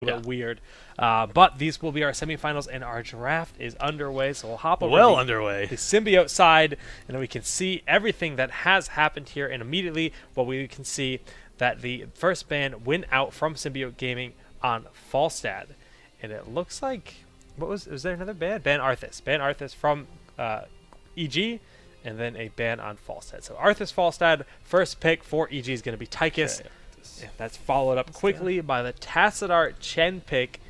bit weird. But these will be our semifinals, and our draft is underway. So we'll hop over underway. the Symbiote side, and then we can see everything that has happened here. And immediately, we can see that the first ban went out from Symbiote Gaming on Falstad, and it looks like was there another ban? Ban Arthas from EG, and then a ban on Falstad. So Arthas Falstad, first pick for EG is going to be Tychus. Okay. And that's followed up quickly by the Tassadar Chen pick.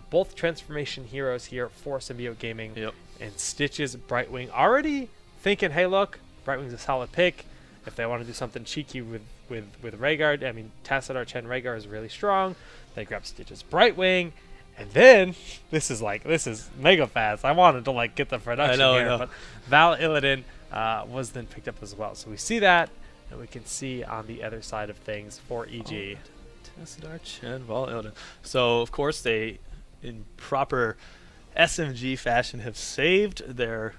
Both transformation heroes here for Symbiote Gaming. Yep. And Stitches Brightwing already thinking, hey, look, Brightwing's a solid pick. If they want to do something cheeky with Rhaegar, I mean, Tassadar Chen Rhaegar is really strong. They grab Stitches Brightwing. And then, this is mega fast. I wanted to get the production here, but Val Illidan was then picked up as well. So we see that. And we can see on the other side of things for EG. Tassadar Chen, Val Illidan. So, of course, they, in proper SMG fashion, have saved their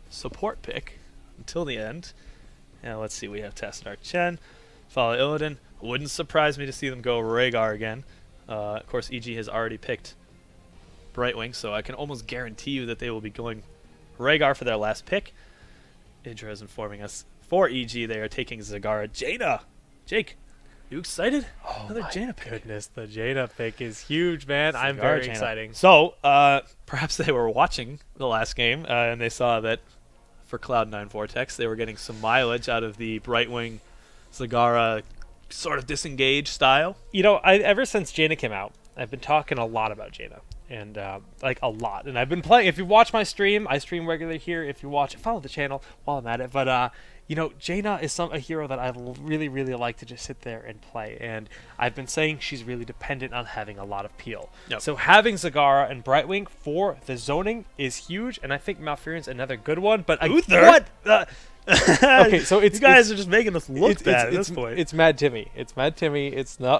support pick until the end. Now, let's see. We have Tassadar Chen, Val Illidan. Wouldn't surprise me to see them go Rhaegar again. Of course, EG has already picked Brightwing, so I can almost guarantee you that they will be going Rhaegar for their last pick. Idra is informing us. For EG, they are taking Zagara. Jaina! Jake, you excited? Oh, another Jaina pick. Goodness, the Jaina pick is huge, man. I'm very excited. So, perhaps they were watching the last game, and they saw that for Cloud9 Vortex, they were getting some mileage out of the Brightwing Zagara sort of disengage style. You know, ever since Jaina came out, I've been talking a lot about Jaina. And a lot. And I've been playing. If you watch my stream, I stream regularly here. If you watch, follow the channel while I'm at it. But you know, Jaina is a hero that I really, really like to just sit there and play. And I've been saying she's really dependent on having a lot of peel. Yep. So having Zagara and Brightwing for the zoning is huge. And I think Malfurion's another good one. But Uther? What? Okay, so you guys are just making us look bad at this point. It's Mad Timmy. It's Mad Timmy. It's no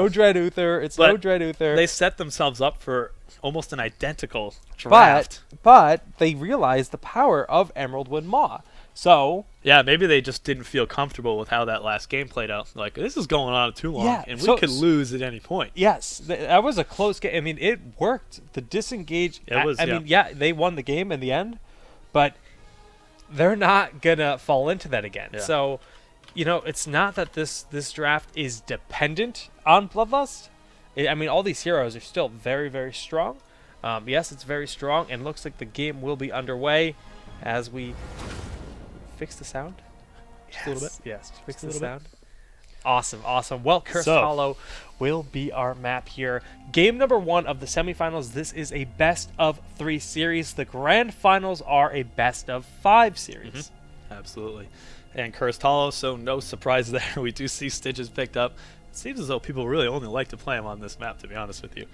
Dread Uther. It's no Dread Uther. They set themselves up for almost an identical draft. But they realized the power of Emeraldwood Maw. So yeah, maybe they just didn't feel comfortable with how that last game played out. Like, this is going on too long, and we could lose at any point. Yes, that was a close game. I mean, it worked. The disengage. I mean, they won the game in the end, but they're not gonna fall into that again. Yeah. So, you know, it's not that this draft is dependent on Bloodlust. I mean, all these heroes are still very, very strong. Yes, it's very strong, and looks like the game will be underway as we fix the sound. Just a little bit. Yes, fix the sound. Awesome, awesome. Well, Cursed Hollow will be our map here. Game number 1 of the semifinals. This is a best-of-3 series. The grand finals are a best-of-5 series. Mm-hmm. Absolutely. And Cursed Hollow, so no surprise there. We do see Stitches picked up. It seems as though people really only like to play him on this map, to be honest with you.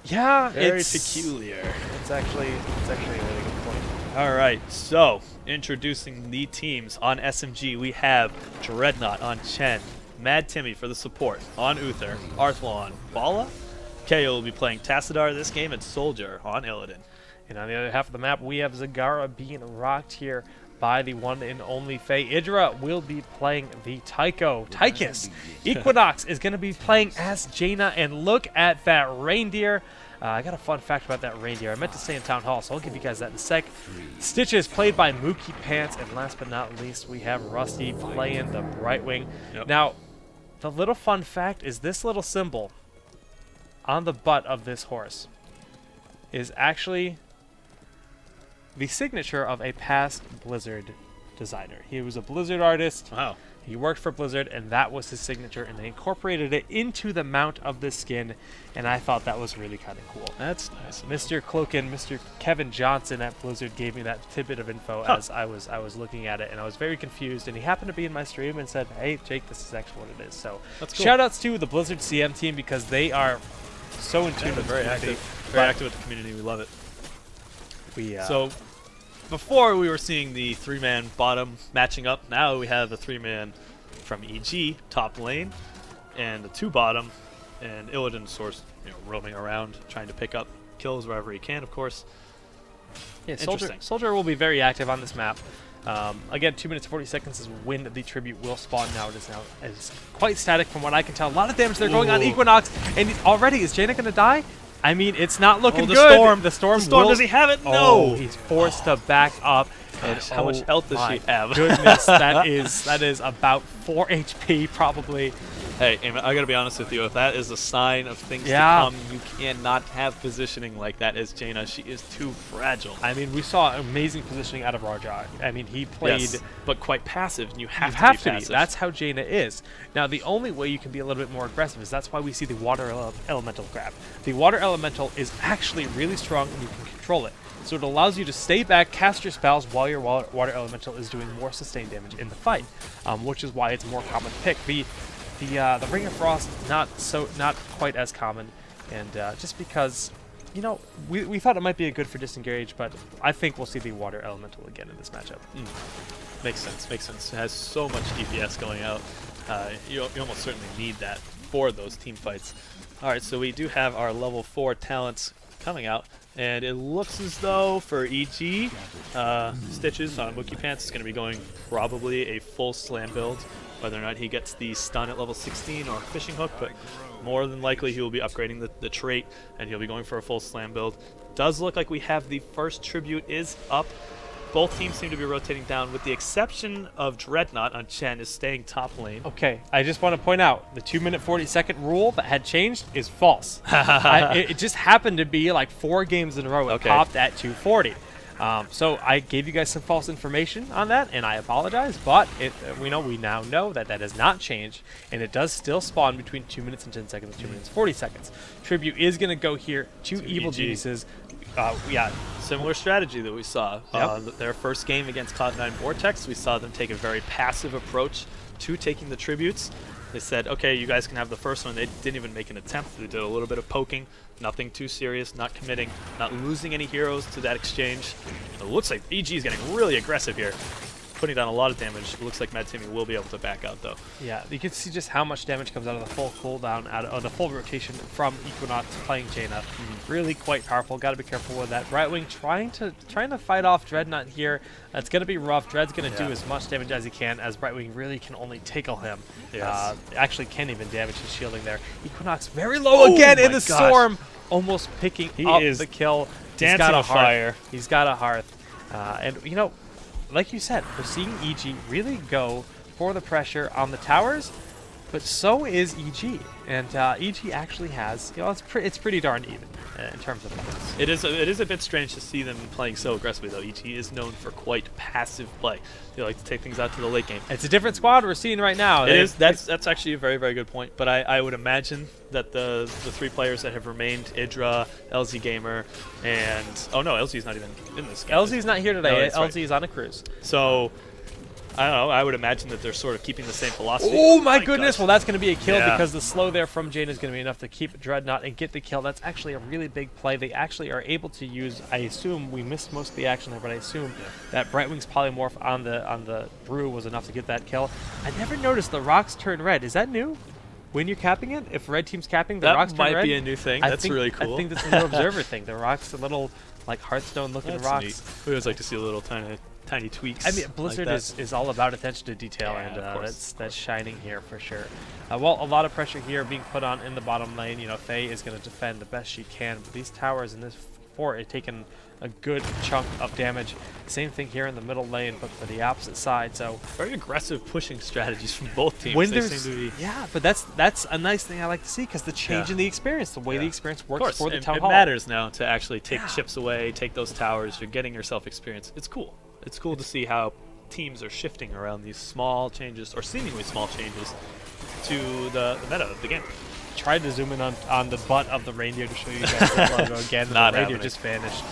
Yeah, very peculiar. It's actually a really good point. All right, so introducing the teams on SMG, we have Dreadnought on Chen, Mad Timmy for the support on Uther, Arthla on Bala, KO will be playing Tassadar this game, and Soldier on Illidan. And on the other half of the map, we have Zagara being rocked here by the one and only Faye. Idra will be playing the Tychus. Equinox is going to be playing as Jaina, and look at that reindeer. I got a fun fact about that reindeer. I meant to say in Town Hall, so I'll give you guys that in a sec. Stitches played by Mookie Pants, and last but not least, we have Rusty playing the Brightwing. Yep. Now, the little fun fact is this little symbol on the butt of this horse is actually the signature of a past Blizzard designer. He was a Blizzard artist. Wow. He worked for Blizzard, and that was his signature, and they incorporated it into the mount of the skin, and I thought that was really kind of cool. That's nice. Mr. Cloakin, Mr. Kevin Johnson at Blizzard gave me that tidbit of info as I was looking at it, and I was very confused, and he happened to be in my stream and said, hey, Jake, this is actually what it is. So that's cool. Shout-outs to the Blizzard CM team, because they are so in tune with very active. Very active with the community. We love it. So before we were seeing the 3-man bottom matching up. Now we have a 3-man from EG top lane and a 2 bottom, and Illidan source roaming around trying to pick up kills wherever he can, of course. Yeah, Soldier will be very active on this map. Again, 2 minutes 40 seconds is when the tribute will spawn. Now it's quite static from what I can tell. A lot of damage there going on Equinox, and already is Jaina gonna die? I mean, it's not looking good. The storm. Does he have it? No. Oh, he's forced to back up. And how much health does she have? Goodness, that is about 4 HP probably. Hey, Eamon, I gotta be honest with you. If that is a sign of things to come, you cannot have positioning like that as Jaina. She is too fragile. I mean, we saw amazing positioning out of Raja. I mean, he played, but quite passive. And you have to be passive. That's how Jaina is. Now, the only way you can be a little bit more aggressive is that's why we see the water elemental grab. The water elemental is actually really strong, and you can control it. So it allows you to stay back, cast your spells while your water elemental is doing more sustained damage in the fight, which is why it's a more common pick. The Ring of Frost not quite as common, and just because, you know, we thought it might be a good for disengage, but I think we'll see the water elemental again in this matchup. Makes sense. It has so much DPS going out. You almost certainly need that for those team fights. All right, so we do have our level 4 talents coming out, and it looks as though for EG, Stitches on Wookie Pants is going to be going probably a full slam build. Whether or not he gets the stun at level 16 or fishing hook, but more than likely he will be upgrading the trait, and he'll be going for a full slam build. Does look like we have the first tribute is up. Both teams seem to be rotating down, with the exception of Dreadnought on Chen is staying top lane. Okay, I just want to point out, the 2 minute 40-second rule that had changed is false. It just happened to be like 4 games in a row it popped at 240. So I gave you guys some false information on that, and I apologize, but we now know that that has not changed, and it does still spawn between 2 minutes and 10 seconds and 2 minutes 40 seconds. Tribute is going to go here to Evil Geniuses. Similar strategy that we saw. Their first game against Cloud9 Vortex, we saw them take a very passive approach to taking the tributes. They said, okay, you guys can have the first one. They didn't even make an attempt. They did a little bit of poking, nothing too serious, not committing, not losing any heroes to that exchange. It looks like EG is getting really aggressive here, putting down a lot of damage. It looks like Mad Timmy will be able to back out, though. Yeah, you can see just how much damage comes out of the full cooldown, out of the full rotation from Equinox playing Jaina. Really quite powerful. Got to be careful with that. Brightwing trying to fight off Dreadnought here. It's going to be rough. Dread's going to do as much damage as he can, as Brightwing really can only tickle him. Actually can't even damage his shielding there. Equinox very low again in the storm, almost picking up the kill. Dancing on fire. He's got a hearth, and you know, like you said, we're seeing EG really go for the pressure on the towers, but so is EG, and EG actually has, you know, it's pretty darn even in terms of points. It is a bit strange to see them playing so aggressively, though. EG is known for quite passive play. They like to take things out to the late game. It's a different squad we're seeing right now. It is. That's actually a very, very good point. But I would imagine that the 3 players that have remained, Idra, LZ Gamer, and LZ is not even in this game. LZ is not here today. No, LZ is on a cruise. So I don't know. I would imagine that they're sort of keeping the same philosophy. Oh my goodness! Well, that's going to be a kill because the slow there from Jaina is going to be enough to keep Dreadnought and get the kill. That's actually a really big play. They actually are able to use. I assume we missed most of the action there, but I assume that Brightwing's polymorph on the brew was enough to get that kill. I never noticed the rocks turn red. Is that new? When you're capping it, if red team's capping, the rocks turn red. That might be a new thing. That's really cool. I think that's a new observer thing. The rocks, the little like Hearthstone-looking rocks. Neat. We always like to see a little tiny tweaks. I mean, Blizzard is all about attention to detail, and that's shining here for sure. Well, a lot of pressure here being put on in the bottom lane. You know, Faye is going to defend the best she can, but these towers in this fort are taking a good chunk of damage. Same thing here in the middle lane, but for the opposite side. So very aggressive pushing strategies from both teams. When but that's a nice thing I like to see, because the change in the experience, the way the experience works for the town hall. It matters now to actually take chips away, take those towers. You're getting yourself experience. It's cool. It's cool to see how teams are shifting around these small changes, or seemingly small changes, to the meta of the game. Tried to zoom in on the butt of the reindeer to show you guys the logo again, but the reindeer just vanished.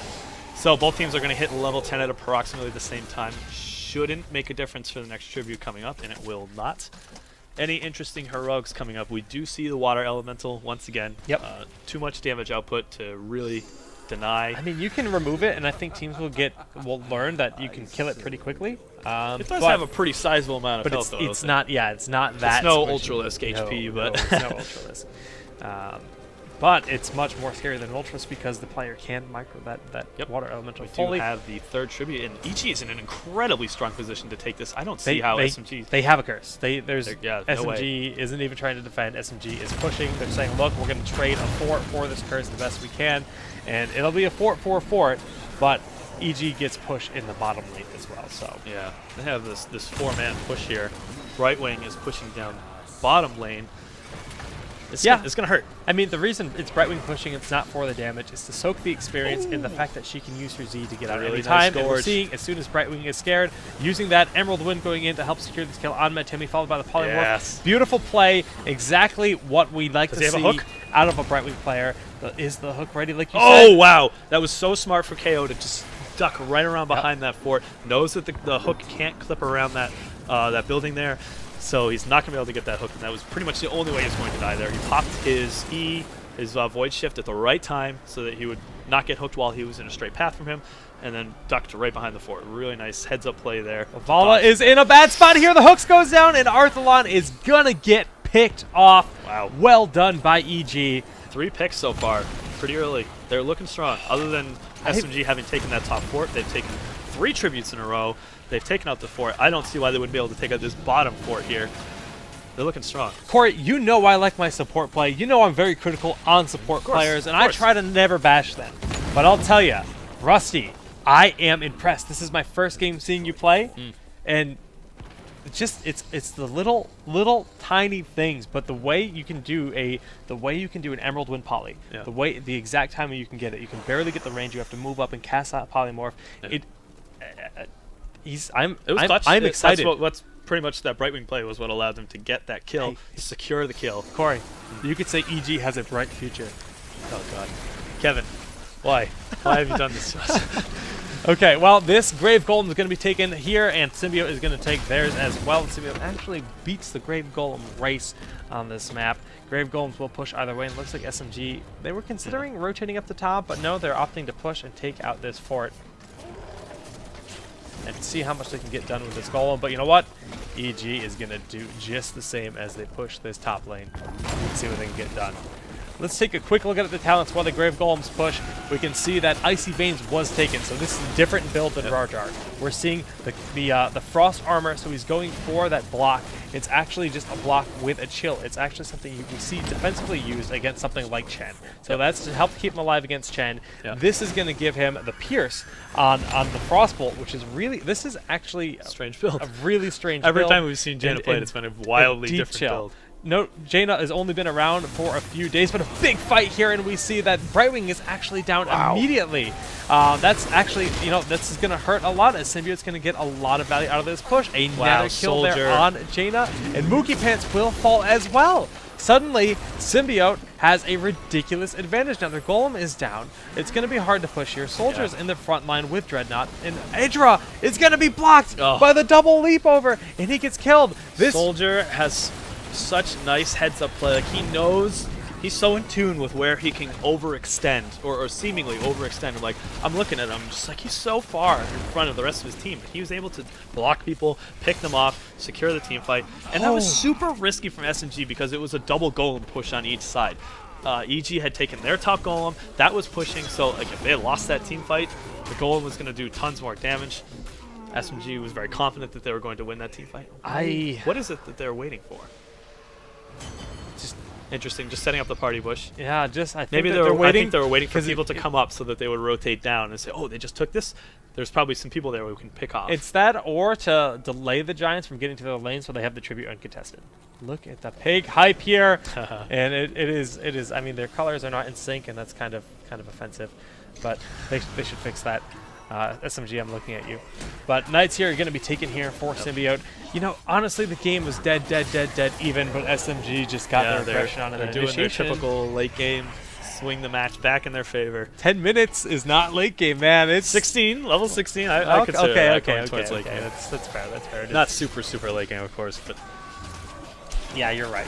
So both teams are going to hit level 10 at approximately the same time. Shouldn't make a difference for the next tribute coming up, and it will not. Any interesting heroics coming up? We do see the water elemental once again. Too much damage output to really deny. I mean, you can remove it, and I think teams will learn that you can kill it pretty quickly. It does have a pretty sizable amount of health, though. It's not that. It's no Ultralisk HP, but it's no Ultralisk. but it's much more scary than Ultras because the player can micro that water elemental We fully. do have the third tribute, and EG is in an incredibly strong position to take this. I don't see how SMG... They have a curse. No SMG isn't even trying to defend. SMG is pushing. They're saying, look, we're going to trade a fort for this curse the best we can, and it'll be a fort for a fort, but EG gets pushed in the bottom lane as well. So yeah, they have this four-man push here. Brightwing is pushing down bottom lane. It's going to hurt. I mean, the reason it's Brightwing pushing, it's not for the damage. It's to soak the experience and the fact that she can use her Z to get out really any time. nice And we're seeing, as soon as Brightwing is scared, using that Emerald Wind going in to help secure this kill on Metimi, followed by the Polymorph. Yes. Beautiful play. Exactly what we like Does to he have see a hook? out of a Brightwing player. Is the hook ready, like you Oh, said? wow. That was so smart for KO to just duck right around behind that fort. Knows that the hook can't clip around that building there. So he's not going to be able to get that hook, and that was pretty much the only way he was going to die there. He popped his Void Shift at the right time so that he would not get hooked while he was in a straight path from him, and then ducked right behind the fort. Really nice heads-up play there. Vala is in a bad spot here. The hooks goes down, and Arthalon is going to get picked off. Wow. Well done by EG. 3 picks so far, pretty early. They're looking strong. Other than SMG having taken that top fort, they've taken 3 tributes in a row. They've taken out the fort. I don't see why they wouldn't be able to take out this bottom fort here. They're looking strong. Corey, you know I like my support play. You know I'm very critical on support players, and I try to never bash them. But I'll tell you, Rusty, I am impressed. This is my first game seeing you play, and it's the little tiny things, but the way you can do an Emerald Wind Poly, the exact timing you can get it. You can barely get the range. You have to move up and cast that polymorph. I'm excited. That's pretty much that Brightwing play was what allowed them to get that kill, secure the kill. Corey, you could say EG has a bright future. Oh God, Kevin, why? Why have you done this to us? Okay, well, this Grave Golem is going to be taken here, and Symbiote is going to take theirs as well. Symbiote actually beats the Grave Golem race on this map. Grave Golems will push either way, and it looks like SMG, they were considering rotating up the top, but no, they're opting to push and take out this fort. And see how much they can get done with this Golem. But you know what? EG is going to do just the same as they push this top lane. See what they can get done. Let's take a quick look at the talents while the Grave Golems push. We can see that Icy Veins was taken, so this is a different build than Rarjar. We're seeing the Frost Armor, so he's going for that block. It's actually just a block with a chill. It's actually something we see defensively used against something like Chen. So that's to help keep him alive against Chen. This is going to give him the Pierce on the Frostbolt, which is really, this is actually strange build. A really strange Every build. time we've seen Jaina play it, it's been a wildly different chill. build. No, Jaina has only been around for a few days, but a big fight here, and we see that Brightwing is actually down immediately. That's actually, this is going to hurt a lot, as Symbiote's going to get a lot of value out of this push. Another kill there on Jaina, and Mookie Pants will fall as well. Suddenly, Symbiote has a ridiculous advantage now. Their Golem is down. It's going to be hard to push here. Soldier's in the front line with Dreadnought, and Idra is going to be blocked by the double leap over, and he gets killed. This Soldier has such nice heads-up play. Like, he knows, he's so in tune with where he can overextend, or seemingly overextend. Like, I'm looking at him, just like, he's so far in front of the rest of his team. But he was able to block people, pick them off, secure the team fight. And that was super risky from SMG because it was a double golem push on each side. EG had taken their top golem, that was pushing, so like if they had lost that team fight, the golem was going to do tons more damage. SMG was very confident that they were going to win that team fight. What is it that they're waiting for? Just interesting, just setting up the party bush. Yeah, I think maybe they're waiting. I think they were waiting for people to come up so that they would rotate down and say, "Oh, they just took this." There's probably some people there we can pick off. It's that, or to delay the Giants from getting to their lane so they have the tribute uncontested. Look at the pig hype here, and it is. I mean, their colors are not in sync, and that's kind of offensive. But they should fix that. SMG, I'm looking at you. But Knights here are going to be taken here for Symbiote. Honestly, the game was dead even, but SMG just got their aggression on it. They're doing their typical late game, swing the match back in their favor. 10 minutes is not late game, man. It's 16, level 16. I consider that going towards late game. That's fair. That's fair. Not super late game, of course, but yeah, you're right.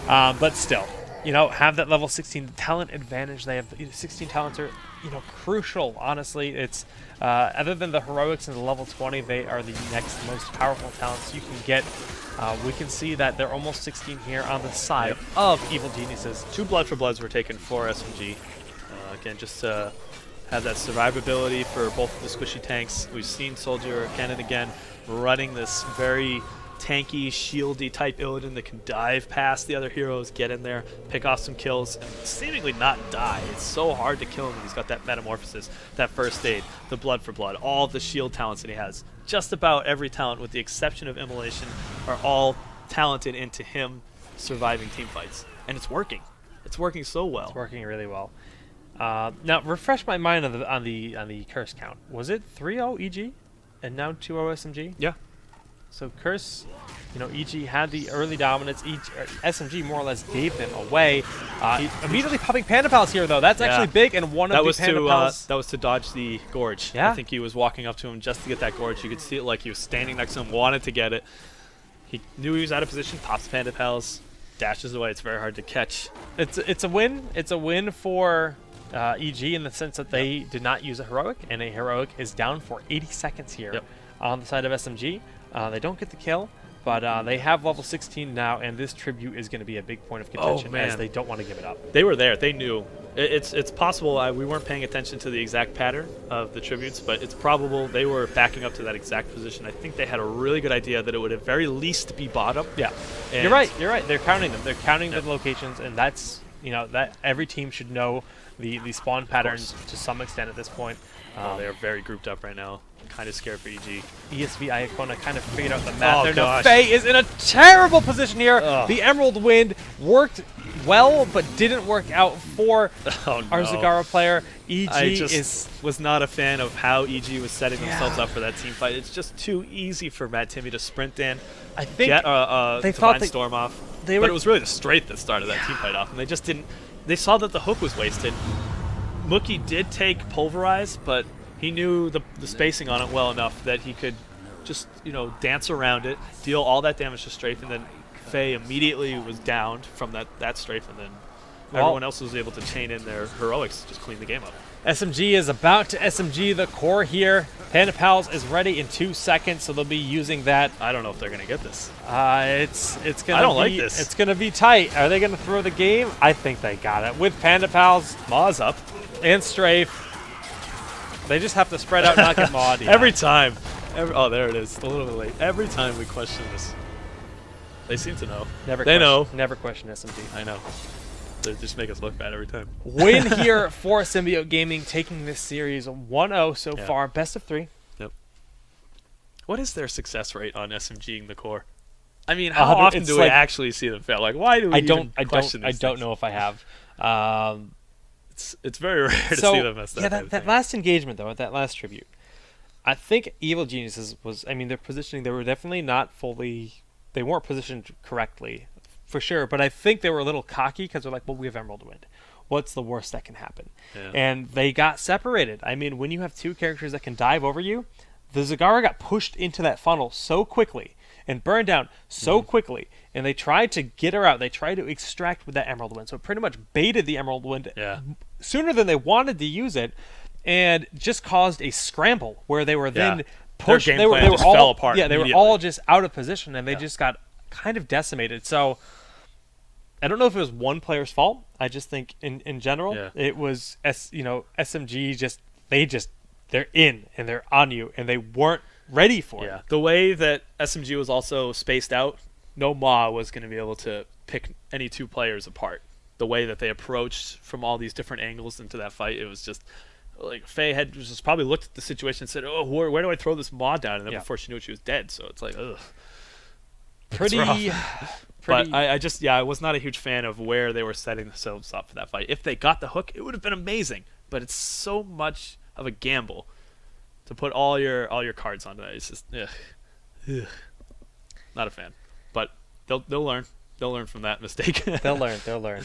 But still, have that level 16 talent advantage. They have 16 talents are, crucial. Honestly, it's other than the heroics and the level 20, they are the next most powerful talents you can get. We can see that they're almost 16 here on the side of Evil Geniuses. 2 Blood for Bloods were taken for SMG. Again, just to have that survivability for both of the squishy tanks. We've seen Soldier again and again running this very tanky, shieldy type Illidan that can dive past the other heroes, get in there, pick off some kills, and seemingly not die. It's so hard to kill him when he's got that metamorphosis, that first aid, the Blood for Blood, all the shield talents that he has. Just about every talent, with the exception of Immolation, are all talented into him surviving team fights. And it's working. It's working so well. It's working really well. Now, refresh my mind on the curse count. Was it 3-0 EG and now 2-0 SMG? Yeah. So Curse, EG had the early dominance. SMG more or less gave them away. Immediately popping Panda Pals here, though. That's actually big, and one of the Panda Pals... That was to dodge the Gorge. Yeah. I think he was walking up to him just to get that Gorge. You could see it like he was standing next to him, wanted to get it. He knew he was out of position, pops Panda Pals, dashes away. It's very hard to catch. It's a win. It's a win for EG in the sense that they did not use a heroic, and a heroic is down for 80 seconds here on the side of SMG. They don't get the kill, but they have level 16 now, and this tribute is going to be a big point of contention as they don't want to give it up. They were there. They knew. It's possible we weren't paying attention to the exact pattern of the tributes, but it's probable they were backing up to that exact position. I think they had a really good idea that it would at very least be bottom. Yeah, and you're right. You're right. They're counting them. They're counting the locations, and that's that every team should know the spawn patterns to some extent at this point. They are very grouped up right now. Kind of scared for EG. ESV Iacona kind of figured out the math there. Gosh. Now Faye is in a terrible position here. The Emerald Wind worked well, but didn't work out for our Zagara player. EG was not a fan of how EG was setting themselves up for that team fight. It's just too easy for Matt Timmy to sprint in, I think get they thought Divine Storm off. But it was really the Strafe that started that team fight off, and they just didn't. They saw that the hook was wasted. Mookie did take Pulverize, but he knew the spacing on it well enough that he could just, dance around it, deal all that damage to Strafe, and then Faye immediately was downed from that Strafe, and then everyone else was able to chain in their heroics, just clean the game up. SMG is about to SMG the core here. Panda Pals is ready in 2 seconds, so they'll be using that. I don't know if they're going to get this. It's gonna. I don't like this. It's gonna be tight. Are they gonna throw the game? I think they got it with Panda Pals, Maw's up, and Strafe. They just have to spread out and not get Mawed. Every time. Oh, there it is. A little bit late. Every time we question this, they seem to know. They know. Never question SMG. I know. They just make us look bad every time. Win here for Symbiote Gaming, taking this series 1-0 so far. Best of 3. Yep. What is their success rate on SMGing the core? I mean, how often do we actually see them fail? Like, why do we question these I don't know if I have. It's very rare to see them mess that that last engagement, though, at that last tribute, I think Evil Geniuses was, their positioning, they were definitely not fully, they weren't positioned correctly, for sure, but I think they were a little cocky because they're like, well, we have Emerald Wind. What's the worst that can happen? Yeah. And they got separated. I mean, when you have 2 characters that can dive over you, the Zagara got pushed into that funnel so quickly and burned down so quickly, and they tried to get her out. They tried to extract with that Emerald Wind, so it pretty much baited the Emerald Wind sooner than they wanted to use it, and just caused a scramble where they were then pushed. Their game plan just fell apart. Yeah, they were all just out of position, and they just got kind of decimated. So I don't know if it was one player's fault. I just think in general it was SMG they're in and they're on you, and they weren't ready for it. The way that SMG was also spaced out, no Maw was going to be able to pick any 2 players apart. The way that they approached from all these different angles into that fight, it was just like Faye had just probably looked at the situation and said, "Oh, where do I throw this Maw down?" And then before she knew it, she was dead. So it's like, ugh. Pretty. But I was not a huge fan of where they were setting themselves up for that fight. If they got the hook, it would have been amazing. But it's so much of a gamble to put all your cards onto that. It's just not a fan. But they'll learn. They'll learn from that mistake. They'll learn.